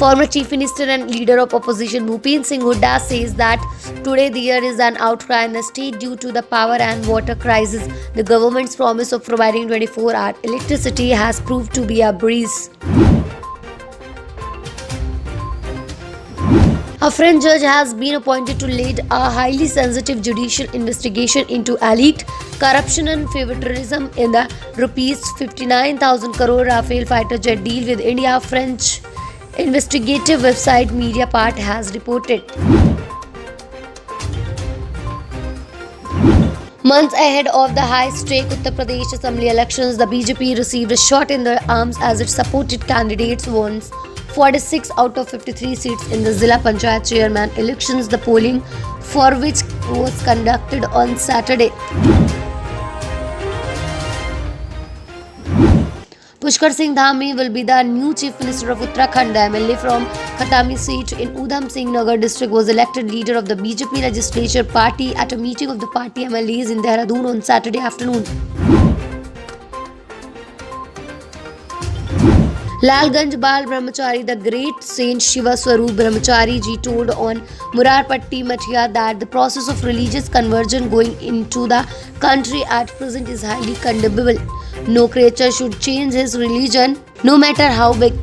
Former Chief Minister and leader of opposition Bhupen Singh Hooda says that today there is an outcry in the state due to the power and water crisis. The government's promise of providing 24-hour electricity has proved to be a breeze. A French judge has been appointed to lead a highly sensitive judicial investigation into alleged corruption and favoritism in the rupees 59,000 crore Rafale fighter jet deal with India. French investigative website Mediapart has reported. Months ahead of the high-stake Uttar Pradesh Assembly elections, the BJP received a shot in the arms as its supported candidates won 46 out of 53 seats in the Zilla Panchayat chairman elections, the polling for which was conducted on Saturday. Pushkar Singh Dhami will be the new Chief Minister of Uttarakhand. The MLA from Khatami seat in Udham Singh Nagar district was elected leader of the BJP legislature party at a meeting of the party MLAs in Dehradun on Saturday afternoon. Lalganj Bal Brahmachari, the great Saint Shiva Swaroop Brahmachari ji told on Murarpatti Mathia that the process of religious conversion going into the country at present is highly condemnable. No creature should change his religion, no matter how big.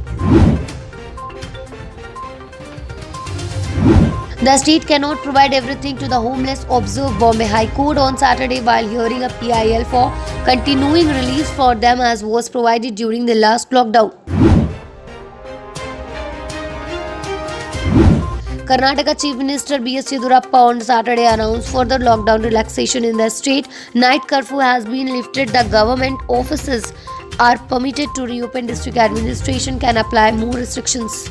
The state cannot provide everything to the homeless, observed Bombay High Court on Saturday while hearing a PIL for continuing relief for them as was provided during the last lockdown. Karnataka Chief Minister B.S. Yedurappa on Saturday announced further lockdown relaxation in the state. Night curfew has been lifted. The government offices are permitted to reopen. District administration can apply more restrictions.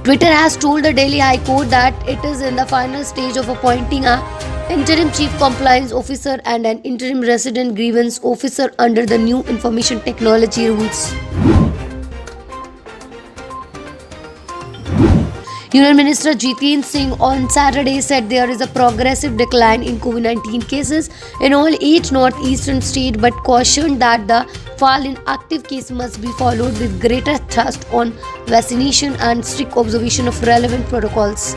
Twitter has told the Delhi High Court that it is in the final stage of appointing an interim chief compliance officer and an interim resident grievance officer under the new information technology rules. Union Minister Jitendra Singh on Saturday said there is a progressive decline in COVID-19 cases in all 8 northeastern states, but cautioned that the fall in active cases must be followed with greater thrust on vaccination and strict observation of relevant protocols.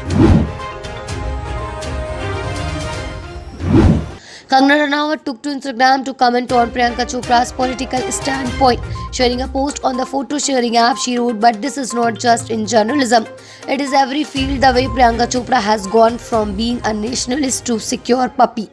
Kangana Ranaut took to Instagram to comment on Priyanka Chopra's political standpoint. Sharing a post on the photo sharing app, she wrote, "But this is not just in journalism. It is every field the way Priyanka Chopra has gone from being a nationalist to secure puppy."